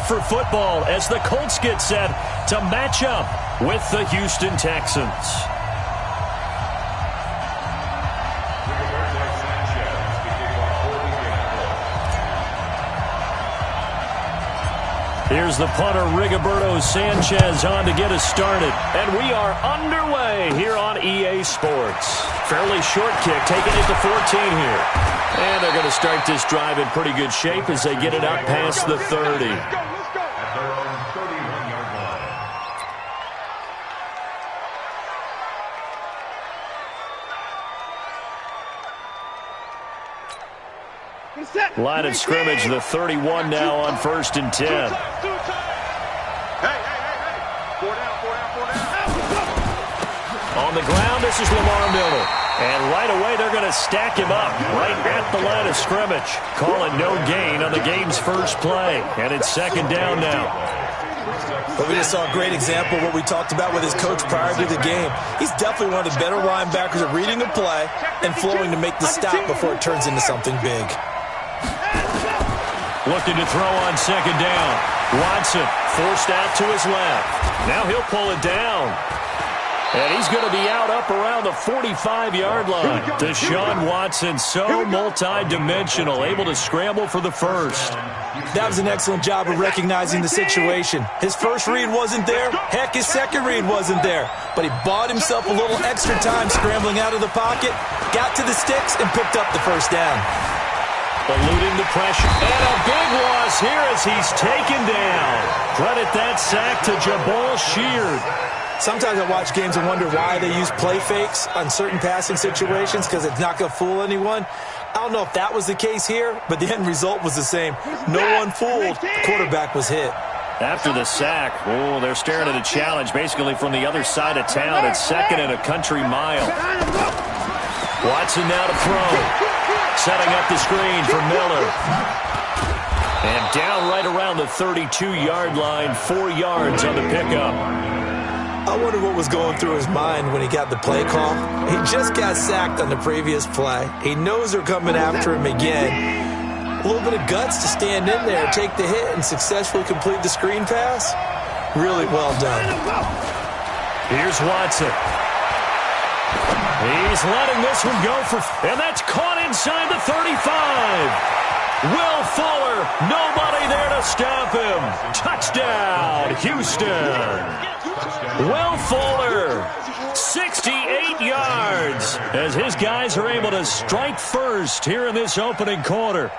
for football as the Colts get set to match up with the Houston Texans. Here's the punter, Rigoberto Sanchez, on to get us started. And we are underway here on EA Sports. Fairly short kick, taking it to 14 here. And they're going to start this drive in pretty good shape as they get it out past the 30. Line of scrimmage, the 31 now on 1st and 10. On the ground, this is Lamar Miller. And right away, they're going to stack him up right at the line of scrimmage. Calling no gain on the game's first play. And it's 2nd down now. But we just saw a great example of what we talked about with his coach prior to the game. He's definitely one of the better linebackers at reading a play and flowing to make the stop before it turns into something big. Looking to throw on 2nd down. Watson forced out to his left. Now he'll pull it down. And he's going to be out up around the 45-yard line. Deshaun Watson, so multi-dimensional, able to scramble for the first. That was an excellent job of recognizing the situation. His first read wasn't there. Heck, his second read wasn't there. But he bought himself a little extra time scrambling out of the pocket, got to the sticks, and picked up the first down. Eluding the pressure. And a big loss here as he's taken down. Credit that sack to Jabal Sheard. Sometimes I watch games and wonder why they use play fakes on certain passing situations because it's not going to fool anyone. I don't know if that was the case here, but the end result was the same. No one fooled. The quarterback was hit. After the sack, they're staring at a challenge basically from the other side of town. It's 2nd and a country mile. Watson now to throw. Setting up the screen for Miller. And down right around the 32-yard line, 4 yards on the pickup. I wonder what was going through his mind when he got the play call. He just got sacked on the previous play. He knows they're coming after him again. A little bit of guts to stand in there, take the hit, and successfully complete the screen pass. Really well done. Here's Watson. He's letting this one go and that's caught inside the 35. Will Fuller, nobody there to stop him. Touchdown, Houston. Will Fuller, 68 yards, as his guys are able to strike first here in this opening quarter.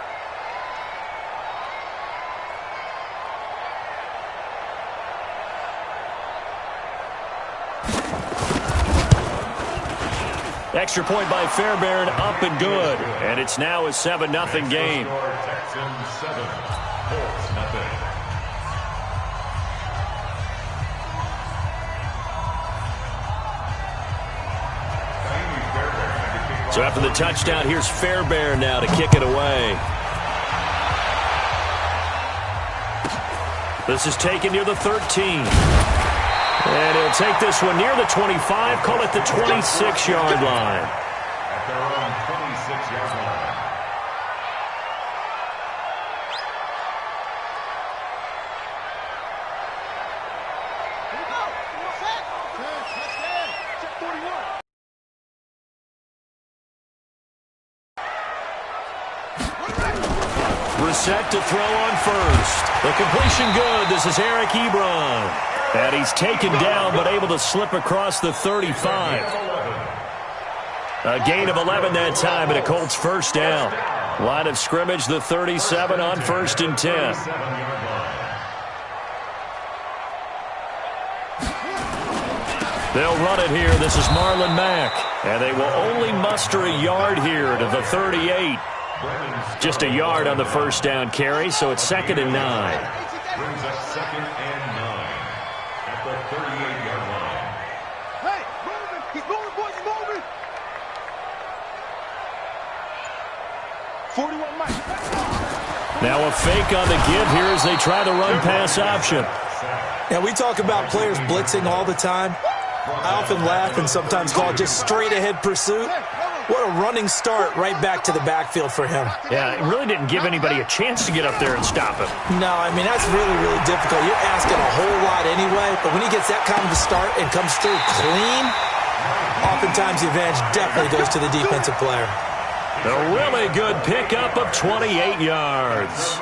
Extra point by Fairbairn, up and good. And it's now a 7-0 game. So after the touchdown, here's Fairbairn now to kick it away. This is taken near the 13. And he'll take this one near the 25, call it the 26-yard line. At their own 26-yard line. Set to throw on first. The completion good. This is Eric Ebron. And he's taken down but able to slip across the 35. A gain of 11 that time and a Colts first down. Line of scrimmage, the 37 on 1st and 10. They'll run it here. This is Marlon Mack. And they will only muster a yard here to the 38. Just a yard on the first down carry, so it's 2nd and 9. Brings up 2nd and 9 at the 38-yard line. Hey, moving. He's moving, boys. He's moving. 41 Mike. Now a fake on the give here as they try the run-pass option. Now, we talk about players blitzing all the time. I often laugh and sometimes call it just straight-ahead pursuit. What a running start right back to the backfield for him. Yeah, it really didn't give anybody a chance to get up there and stop him. No, I mean, that's really, really difficult. You're asking a whole lot anyway, but when he gets that kind of a start and comes through clean, oftentimes the advantage definitely goes to the defensive player. A really good pickup of 28 yards.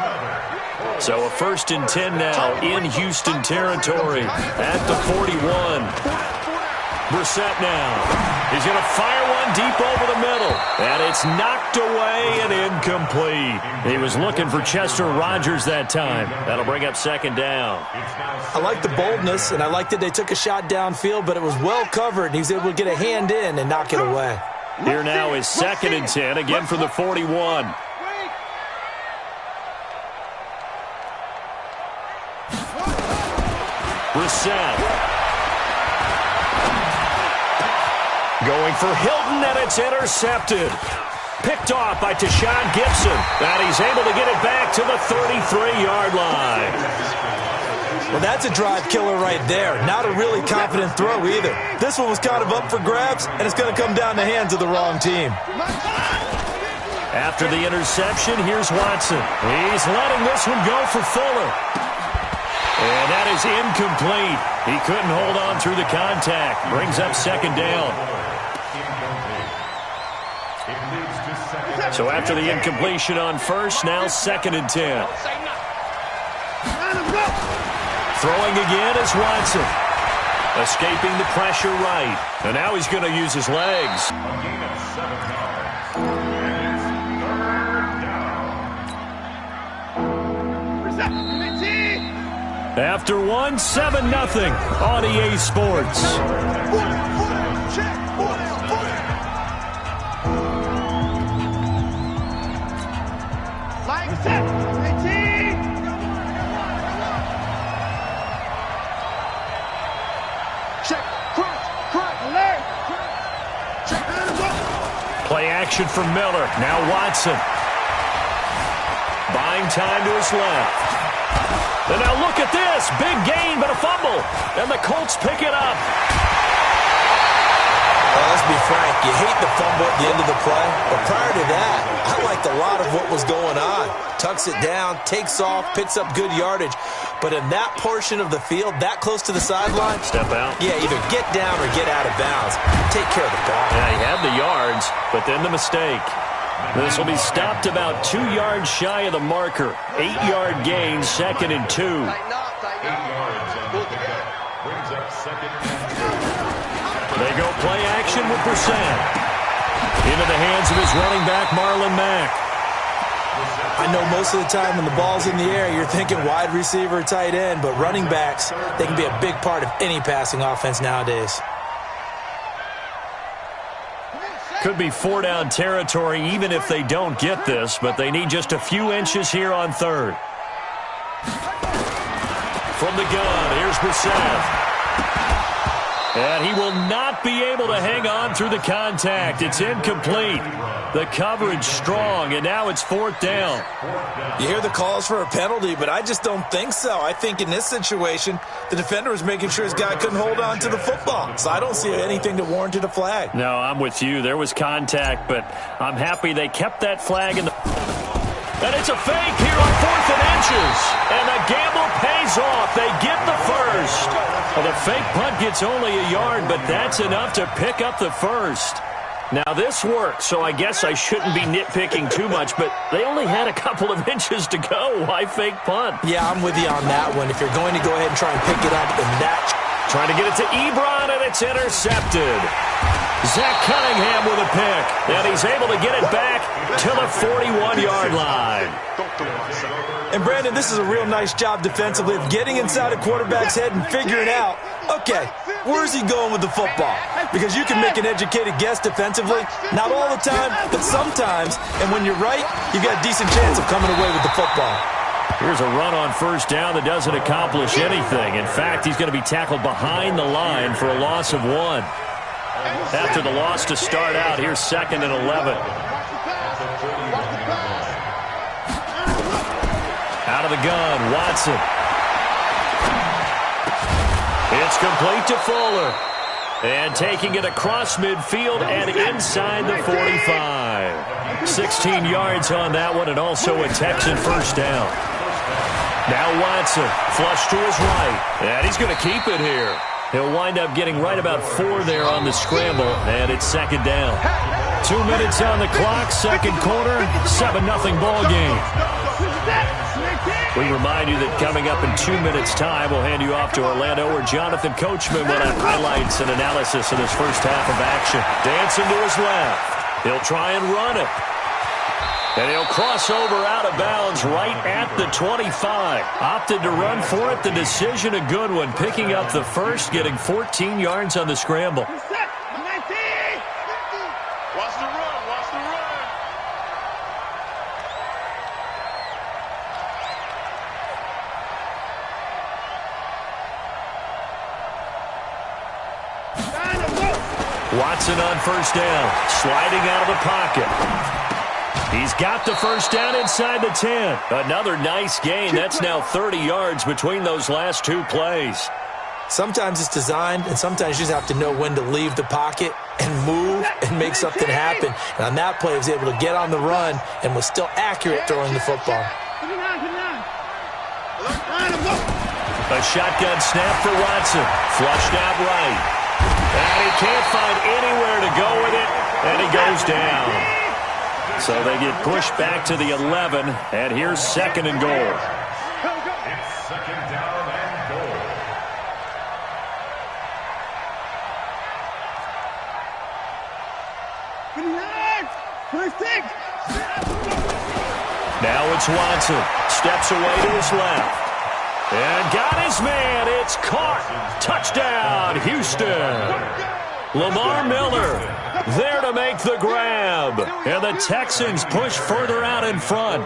So a 1st and 10 now in Houston territory at the 41. Brissett now. He's going to fire one deep over the middle. And it's knocked away and incomplete. He was looking for Chester Rogers that time. That'll bring up 2nd down. I like the boldness, and I like that they took a shot downfield, but it was well covered, and he was able to get a hand in and knock it away. Here now is 2nd and 10, again from the 41. Brissett. Going for Hilton, and it's intercepted. Picked off by Tashawn Gibson. And he's able to get it back to the 33-yard line. Well, that's a drive killer right there. Not a really confident throw either. This one was kind of up for grabs, and it's going to come down the hands of the wrong team. After the interception, here's Watson. He's letting this one go for Fuller. And that is incomplete. He couldn't hold on through the contact. Brings up 2nd down. So after the incompletion on 1st, now 2nd and 10. Throwing again is Watson. Escaping the pressure right. And now he's going to use his legs. After one, 7-0 on EA Sports. Play action from Miller. Now Watson. Buying time to his left. And now look at this. Big gain, but a fumble. And the Colts pick it up. Well, let's be frank. You hate the fumble at the end of the play. But prior to that, I liked a lot of what was going on. Tucks it down, takes off, picks up good yardage. But in that portion of the field, that close to the sideline, step out. Yeah, either get down or get out of bounds. Take care of the ball. Yeah, he had the yards, but then the mistake. This will be stopped about 2 yards shy of the marker. 8-yard gain, 2nd and 2. 8 yards on the pickup. Brings up 2nd and 2. They go play action with Brissett. Into the hands of his running back, Marlon Mack. I know most of the time when the ball's in the air, you're thinking wide receiver, tight end, but running backs, they can be a big part of any passing offense nowadays. Could be 4-down territory even if they don't get this, but they need just a few inches here on 3rd. From the gun, here's Brissett. And he will not be able to hang on through the contact. It's incomplete. The coverage strong, and now it's 4th down. You hear the calls for a penalty, but I just don't think so. I think in this situation, the defender was making sure his guy couldn't hold on to the football. So I don't see anything that warranted a flag. No, I'm with you. There was contact, but I'm happy they kept that flag in the... And it's a fake here on 4th and inches. And the gamble pays off. They get the first. Well, the fake punt gets only a yard, but that's enough to pick up the first. Now, this worked, so I guess I shouldn't be nitpicking too much, but they only had a couple of inches to go. Why fake punt? Yeah, I'm with you on that one. If you're going to go ahead and try and pick it up, then that... Trying to get it to Ebron, and it's intercepted. Zach Cunningham with a pick, and he's able to get it back to the 41-yard line. And, Brandon, this is a real nice job defensively of getting inside a quarterback's head and figuring out, okay, where's he going with the football? Because you can make an educated guess defensively, not all the time, but sometimes. And when you're right, you've got a decent chance of coming away with the football. Here's a run on 1st down that doesn't accomplish anything. In fact, he's going to be tackled behind the line for a loss of 1. After the loss to start out, here's 2nd and 11. Out of the gun, Watson. It's complete to Fuller. And taking it across midfield and inside the 45. 16 yards on that one, and also a Texan first down. Now Watson, flush to his right, and he's going to keep it here. He'll wind up getting right about 4 there on the scramble, and it's second down. 2 minutes on the clock, second quarter, 7-0 ball game. We remind you that coming up in 2 minutes' time, we'll hand you off to Orlando, where Jonathan Coachman will have highlights and analysis of this first half of action. Dancing to his left. He'll try and run it. And he'll cross over out of bounds right at the 25. Opted to run for it. The decision a good one. Picking up the first, getting 14 yards on the scramble. Watch the run. Watch the run. Watson on first down. Sliding out of the pocket. He's got the first down inside the 10. Another nice gain. That's now 30 yards between those last 2 plays. Sometimes it's designed, and sometimes you just have to know when to leave the pocket and move and make something happen. And on that play, he was able to get on the run and was still accurate throwing the football. A shotgun snap for Watson. Flushed out right. And he can't find anywhere to go with it, and he goes down. So they get pushed back to the 11, and here's second and goal. It's second down and goal. Now it's Watson. Steps away to his left. And got his man. It's caught. Touchdown, Houston. Lamar Miller there to make the grab. And the Texans push further out in front.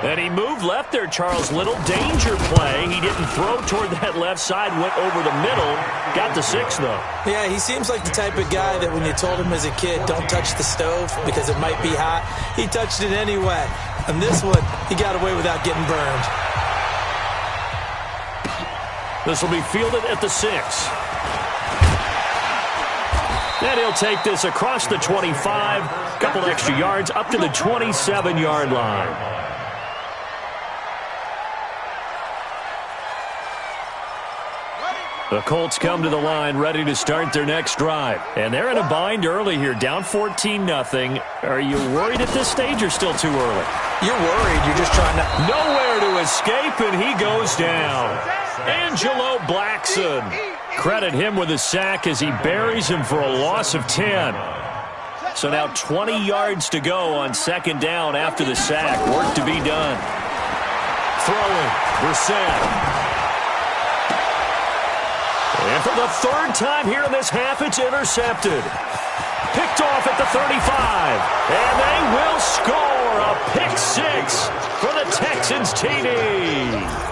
And he moved left there, Charles. Little danger play. He didn't throw toward that left side. Went over the middle. Got the 6, though. Yeah, he seems like the type of guy that when you told him as a kid, don't touch the stove because it might be hot, he touched it anyway. And this one, he got away without getting burned. This will be fielded at the 6. And he'll take this across the 25. Couple extra yards up to the 27-yard line. The Colts come to the line ready to start their next drive. And they're in a bind early here, down 14-0. Are you worried at this stage or still too early? You're worried. You're just trying to... Nowhere to escape, and he goes down. Angelo Blackson. Credit him with a sack as he buries him for a loss of 10. So now 20 yards to go on second down after the sack. Work to be done. Throwing. Brissett. And for the third time here in this half, it's intercepted. Picked off at the 35. And they will score a pick 6 for the Texans TD.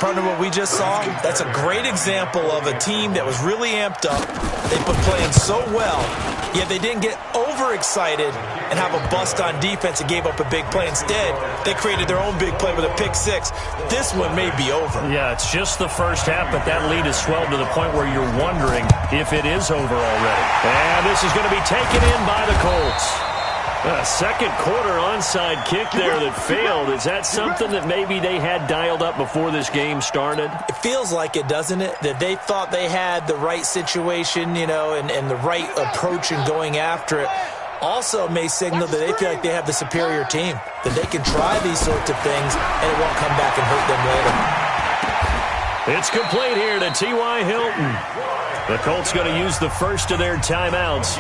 Partner, what we just saw, that's a great example of a team that was really amped up. They've been playing so well, yet they didn't get overexcited and have a bust on defense and gave up a big play. Instead, they created their own big play with a pick 6. This one may be over. Yeah, it's just the first half, but that lead has swelled to the point where you're wondering if it is over already. And this is going to be taken in by the Colts. A second quarter onside kick there that failed. Is that something that maybe they had dialed up before this game started? It feels like it, doesn't it? That they thought they had the right situation, you know, and the right approach in going after it. Also may signal that they feel like they have the superior team, that they can try these sorts of things and it won't come back and hurt them later. It's complete here to T.Y. Hilton. The Colts going to use the first of their timeouts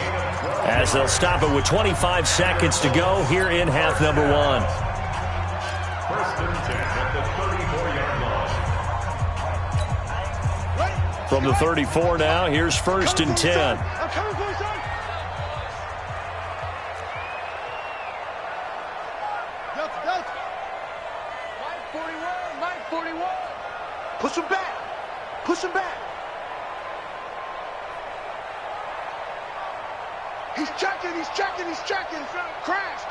as they'll stop it with 25 seconds to go here in half number 1. First and 10 at the 34-yard line. From the 34 now, here's first and 10. I'm coming for you, son. Delta. Mike 41. Push him back. He's checking. Crash.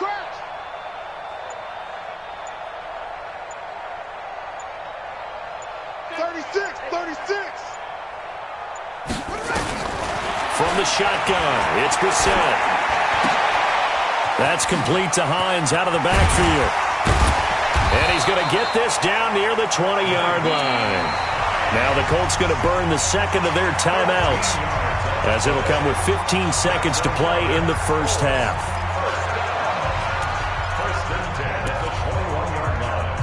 36. the shotgun. It's Brissett. That's complete to Hines out of the backfield. And he's going to get this down near the 20-yard line. Now the Colts going to burn the second of their timeouts, as it'll come with 15 seconds to play in the first half. First and 10 at the 21-yard line.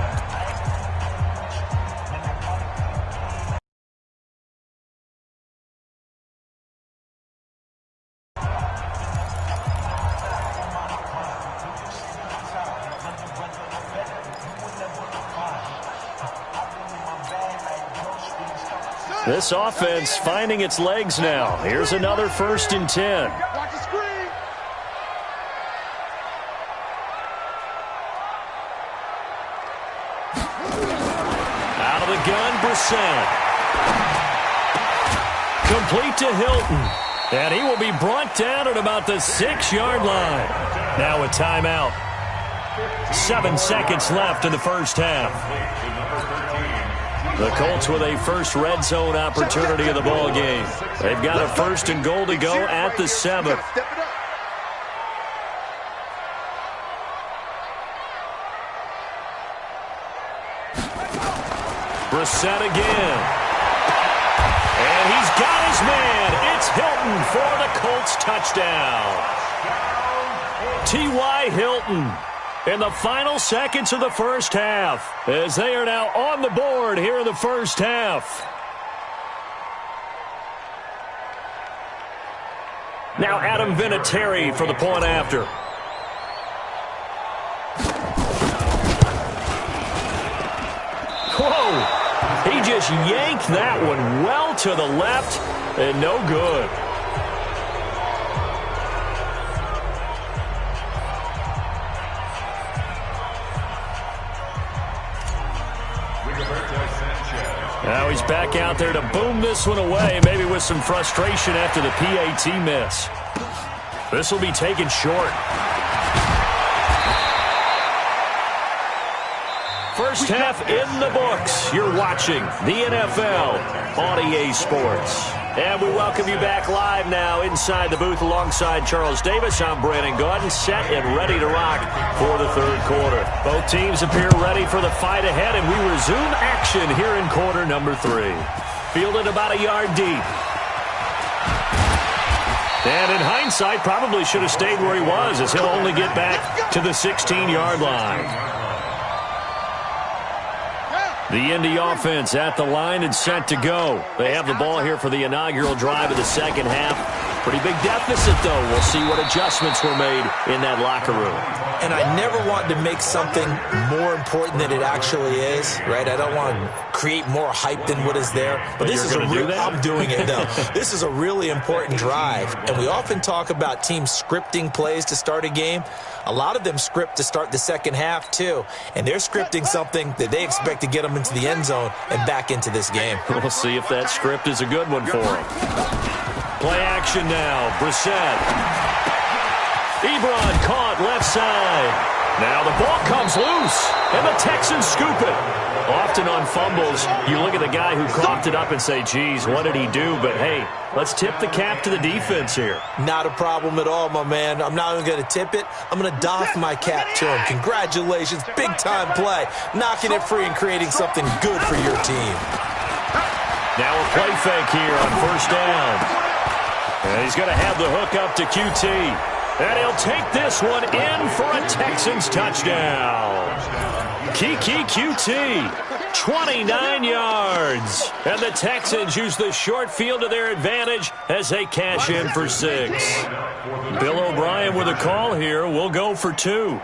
This offense finding its legs now. Here's another 1st and 10. Watch the screen. Out of the gun, Brissett. Complete to Hilton. And he will be brought down at about the 6-yard line. Now a timeout. 7 seconds left in the first half. The Colts with a first red zone opportunity of the ball game. They've got a 1st and goal to go at the 7th. Brissett again. And he's got his man. It's Hilton for the Colts touchdown. T.Y. Hilton in the final seconds of the first half, as they are now on the board here in the first half. Now Adam Vinatieri for the point after. Whoa! He just yanked that one well to the left, and no good. Now he's back out there to boom this one away, maybe with some frustration after the PAT miss. This will be taken short. First half in the books. You're watching the NFL on EA Sports. And we welcome you back live now inside the booth alongside Charles Davis. I'm Brandon Gaudin, set and ready to rock for the third quarter. Both teams appear ready for the fight ahead, and we resume action here in quarter number 3. Fielded about a yard deep. And in hindsight, probably should have stayed where he was, as he'll only get back to the 16-yard line. The Indy offense at the line and set to go. They have the ball here for the inaugural drive of the second half. Pretty big deficit, though. We'll see what adjustments were made in that locker room. And I never want to make something more important than it actually is, right? I don't want to create more hype than what is there. But this is I'm doing it, though. This is a really important drive. And we often talk about teams scripting plays to start a game. A lot of them script to start the second half, too. And they're scripting something that they expect to get them into the end zone and back into this game. We'll see if that script is a good one for them. Play action now. Brissett. Ebron caught left side. Now the ball comes loose, and the Texans scoop it. Often on fumbles, you look at the guy who coughed it up and say, geez, what did he do? But, hey, let's tip the cap to the defense here. Not a problem at all, my man. I'm not even going to tip it. I'm going to doff my cap to him. Congratulations. Big-time play. Knocking it free and creating something good for your team. Now a play fake here on first down. And he's going to have the hook up to QT. And he'll take this one in for a Texans touchdown. Kiki QT, 29 yards. And the Texans use the short field to their advantage as they cash in for 6. Bill O'Brien with a call here. We'll go for 2.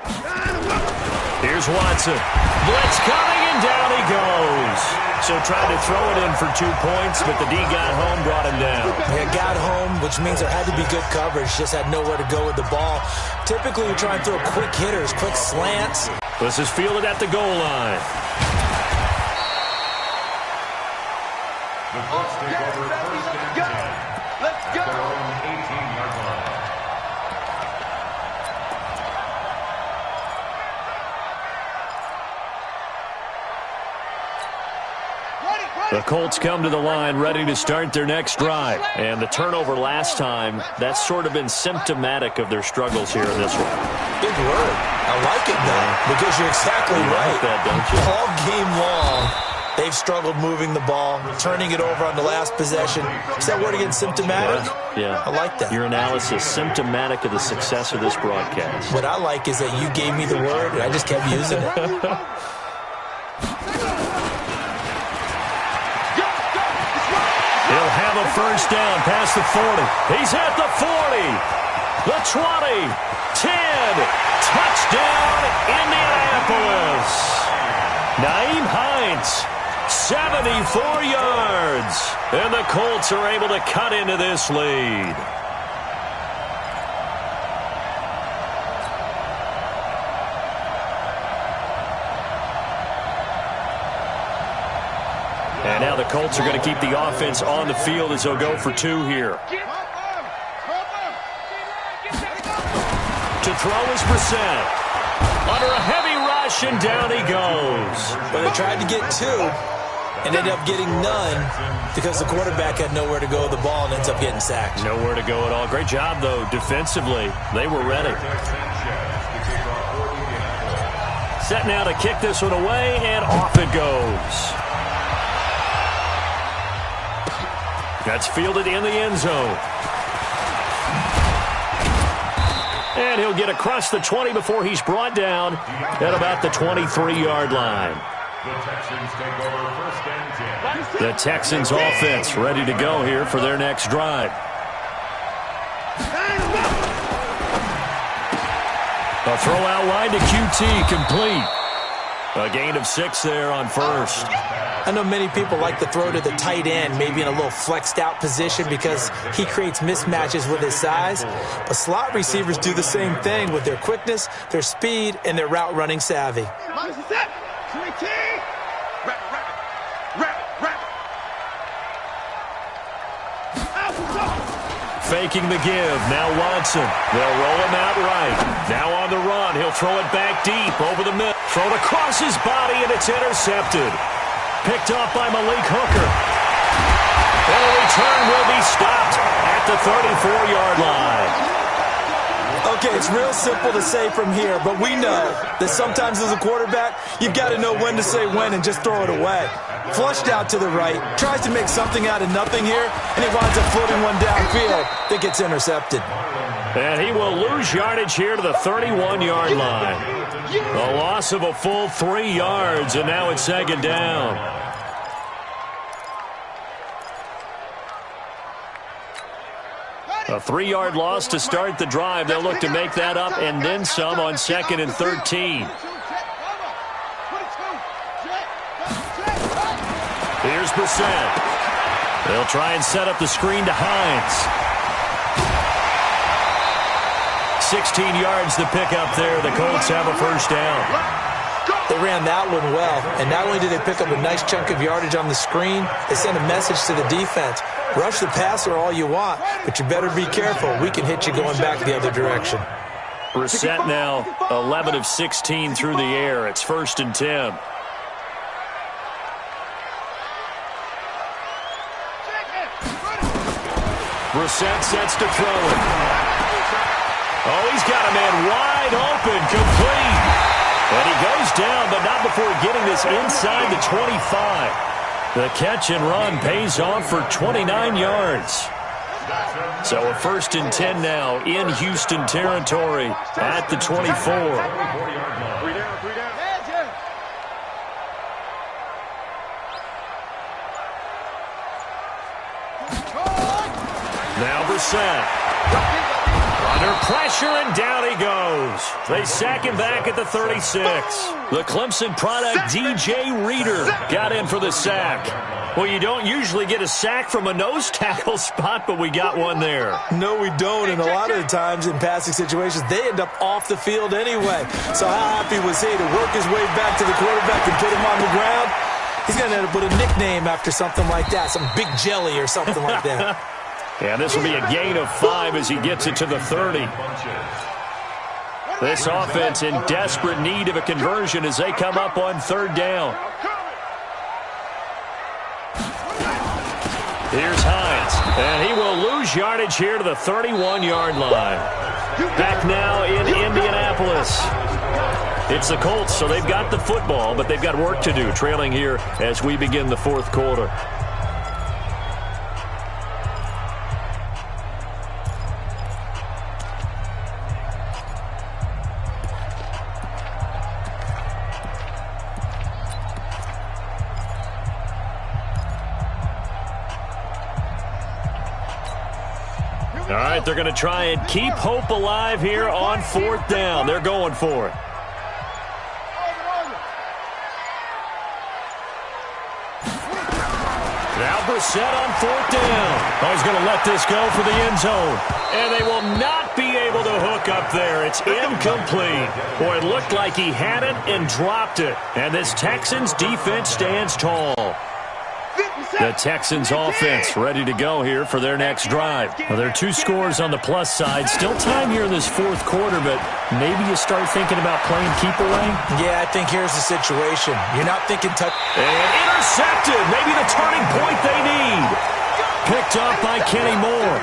Here's Watson. Blitz coming, and down he goes. So tried to throw it in for 2 points, but the D got home, brought him down. Yeah, got home, which means there had to be good coverage. Just had nowhere to go with the ball. Typically, we try and throw quick hitters, quick slants. This is fielded at the goal line. The Colts take over first and 10. Let's go. Their own 18-yard line. The Colts come to the line ready to start their next drive. And the turnover last time, that's sort of been symptomatic of their struggles here in this one. Big word. I like it, though, because you're exactly right. Like that, don't you? All game long, they've struggled moving the ball, turning it over on the last possession. Is that word again, symptomatic? Yeah. I like that. Your analysis, symptomatic of the success of this broadcast. What I like is that you gave me the word, and I just kept using it. He'll have a first down past the 40. He's at the 40, the 20, 10. Touchdown, Indianapolis. Nyheim Hines, 74 yards. And the Colts are able to cut into this lead. And now the Colts are going to keep the offense on the field as they'll go for 2 here. To throw is Brissett. Under a heavy rush, and down he goes. But they tried to get 2 and ended up getting none because the quarterback had nowhere to go with the ball and ends up getting sacked. Nowhere to go at all. Great job, though, defensively. They were ready. Set now to kick this one away, and off it goes. That's fielded in the end zone. And he'll get across the 20 before he's brought down at about the 23-yard line. The Texans offense ready to go here for their next drive. A throw out line to QT, complete. A gain of 6 there on first. I know many people like to throw to the tight end, maybe in a little flexed out position because he creates mismatches with his size. But slot receivers do the same thing with their quickness, their speed, and their route running savvy. Faking the give. Now Watson. They'll roll him out right. Now on the run. He'll throw it back deep over the middle. Thrown across his body, and it's intercepted. Picked off by Malik Hooker. And a return will be stopped at the 34-yard line. Okay, it's real simple to say from here, but we know that sometimes as a quarterback, you've got to know when to say when and just throw it away. Flushed out to the right, tries to make something out of nothing here, and he winds up floating one downfield that gets intercepted. And he will lose yardage here to the 31-yard line. A loss of a full 3 yards, and now it's second down. A 3-yard loss to start the drive. They'll look to make that up and then some on 2nd and 13. Here's Brissett. They'll try and set up the screen to Hines. 16 yards to pick up there. The Colts have a first down. They ran that one well, and not only did they pick up a nice chunk of yardage on the screen, they sent a message to the defense. Rush the passer all you want, but you better be careful. We can hit you going back the other direction. Brissett now 11 of 16 through the air. It's 1st and 10. Brissett sets to throw it. Oh, he's got a man wide open, complete. And he goes down, but not before getting this inside the 25. The catch and run pays off for 29 yards. So a 1st and 10 now in Houston territory at the 24. Now Brissett. Under pressure, and down he goes. They sack him back at the 36. The Clemson product, DJ Reader, got in for the sack. Well, you don't usually get a sack from a nose tackle spot, but we got one there. No, we don't, and a lot of the times in passing situations, they end up off the field anyway. So how happy was he to work his way back to the quarterback and put him on the ground? He's going to end up with a nickname after something like that, some Big Jelly or something like that. Yeah, this will be a gain of 5 as he gets it to the 30. This offense in desperate need of a conversion as they come up on 3rd down. Here's Hines, and he will lose yardage here to the 31-yard line. Back now in Indianapolis. It's the Colts, so they've got the football, but they've got work to do, trailing here as we begin the fourth quarter. All right, they're going to try and keep hope alive here on fourth down. They're going for it. Now Brissett on fourth down. Oh, he's going to let this go for the end zone. And they will not be able to hook up there. It's incomplete. Boy, it looked like he had it and dropped it. And this Texans defense stands tall. The Texans offense ready to go here for their next drive. Well, there are 2 scores on the plus side. Still time here in this fourth quarter, but maybe you start thinking about playing keep away? Yeah, I think here's the situation. You're not thinking touch. And intercepted. Maybe the turning point they need. Picked up by Kenny Moore.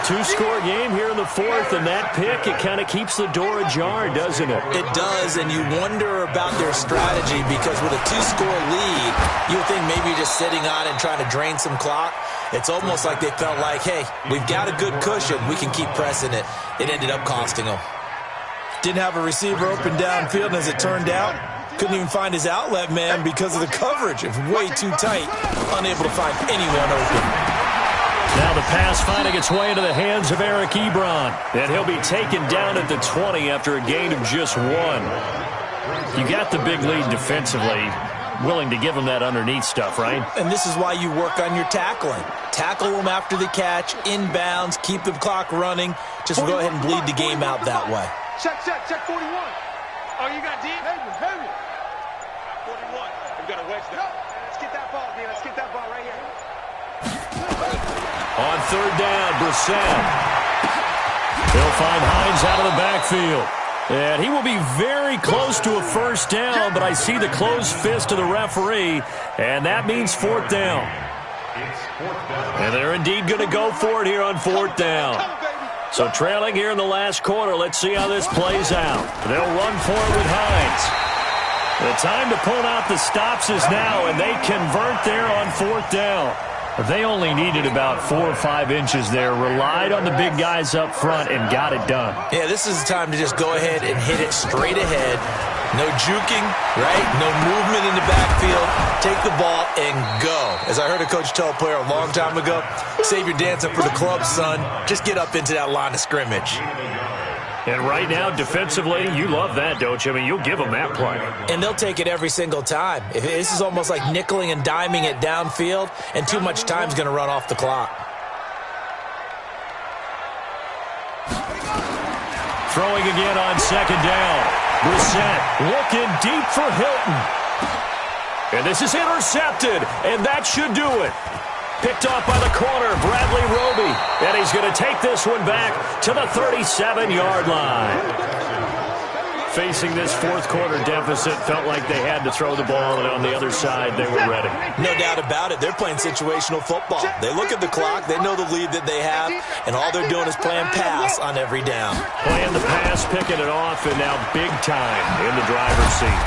2-score game here in the fourth, and that pick, it kind of keeps the door ajar, doesn't it? It does, and you wonder about their strategy because with a 2-score lead, you would think maybe you're just sitting on it and trying to drain some clock. It's almost like they felt like, hey, we've got a good cushion. We can keep pressing it. It ended up costing them. Didn't have a receiver open downfield, and as it turned out, couldn't even find his outlet man because of the coverage. It was way too tight, unable to find anyone open. Now the pass finding its way into the hands of Eric Ebron. And he'll be taken down at the 20 after a gain of just 1. You got the big lead defensively. Willing to give him that underneath stuff, right? And this is why you work on your tackling. Tackle them after the catch, inbounds, keep the clock running. Just go ahead and bleed the game out that way. Check 41. Oh, you got deep? Heavy. 41. We've got a wedge there. Let's get that ball, D. Let's get that ball right here. On third down, Brissett. He'll find Hines out of the backfield. And he will be very close to a first down, but I see the closed fist of the referee, and that means fourth down. And they're indeed going to go for it here on fourth down. So trailing here in the last quarter, let's see how this plays out. They'll run for it with Hines. The time to pull out the stops is now, and they convert there on fourth down. They only needed about 4 or 5 inches there, relied on the big guys up front, and got it done. Yeah, this is the time to just go ahead and hit it straight ahead. No juking, right? No movement in the backfield. Take the ball and go. As I heard a coach tell a player a long time ago, save your dancing for the club, son. Just get up into that line of scrimmage. And right now, defensively, you love that, don't you? I mean, you'll give them that play. And they'll take it every single time. This is almost like nickeling and diming it downfield, and too much time's going to run off the clock. Throwing again on second down. Brissett looking deep for Hilton. And this is intercepted, and that should do it. Picked off by the corner, Bradley Roby. And he's going to take this one back to the 37-yard line. Facing this fourth quarter deficit, felt like they had to throw the ball, and on the other side, they were ready. No doubt about it. They're playing situational football. They look at the clock, they know the lead that they have, and all they're doing is playing pass on every down. Playing the pass, picking it off, and now big time in the driver's seat.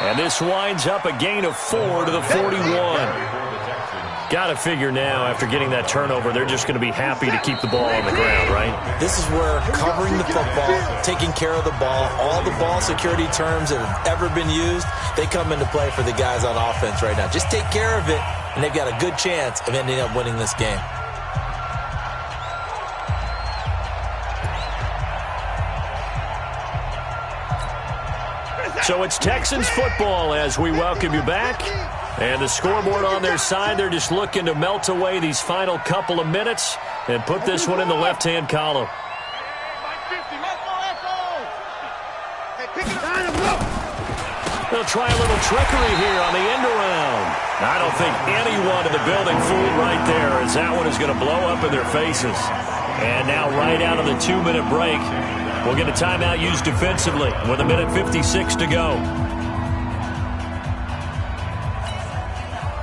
And this winds up a gain of 4 to the 41. Got to figure now, after getting that turnover, they're just going to be happy to keep the ball on the ground, right? This is where covering the football, taking care of the ball, all the ball security terms that have ever been used, they come into play for the guys on offense right now. Just take care of it, and they've got a good chance of ending up winning this game. So it's Texans football as we welcome you back. And the scoreboard on their side, they're just looking to melt away these final couple of minutes and put this one in the left-hand column. They'll try a little trickery here on the end around. I don't think anyone in the building fooled right there, as that one is going to blow up in their faces. And now right out of the 2-minute break, we'll get a timeout used defensively with 1:56 to go.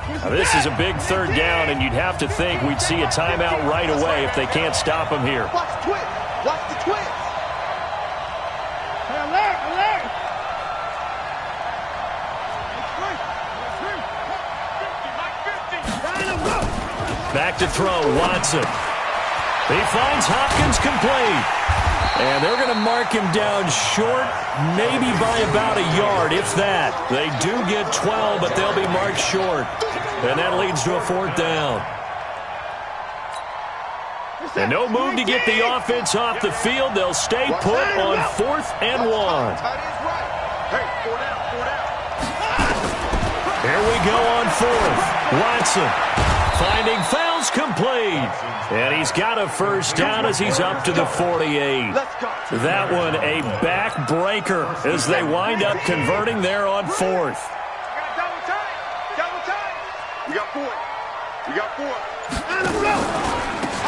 Now, this is a big third down, and you'd have to think we'd see a timeout right away if they can't stop him here. Watch the twist. Watch the twist. Hey, alert, alert. Back to throw, Watson. He finds Hopkins complete. And they're going to mark him down short, maybe by about a yard, if that. They do get 12, but they'll be marked short. And that leads to a fourth down. And no move to get the offense off the field. They'll stay put on 4th and 1. Hey, 4 down, 4 down. Here we go on 4th. Watson finding fouls complete. And he's got a first down as he's up to the 48. That one a backbreaker as they wind up converting there on 4th. Double time. Double time. We got 4. We got 4.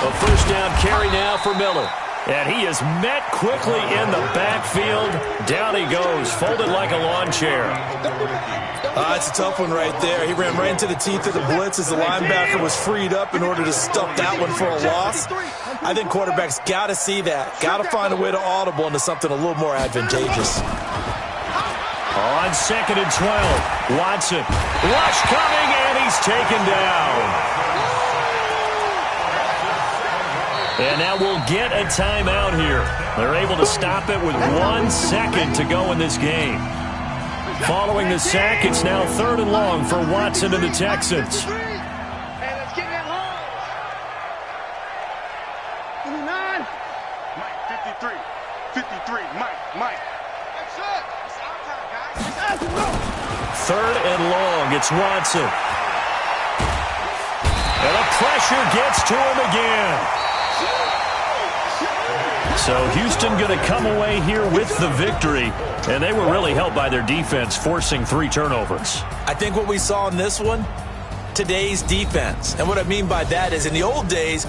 A first down carry now for Miller. And he is met quickly in the backfield. Down he goes, folded like a lawn chair. It's a tough one right there. He ran right into the teeth of the blitz as the linebacker was freed up in order to stuff that one for a loss. I think quarterbacks got to see that. Got to find a way to audible into something a little more advantageous. On 2nd and 12, Watson. Rush coming, and he's taken down. And now we'll get a timeout here. They're able to stop it with 1 second to go in this game. Following the sack, it's now 3rd and long for Watson and the Texans. Hey, let's get that long. 59. Mike, 53. 53. Mike. That's it. It's our time, guys. 3rd and long, it's Watson. And the pressure gets to him again. So Houston going to come away here with the victory, and they were really helped by their defense, forcing 3 turnovers. I think what we saw in this one, today's defense. And what I mean by that is in the old days,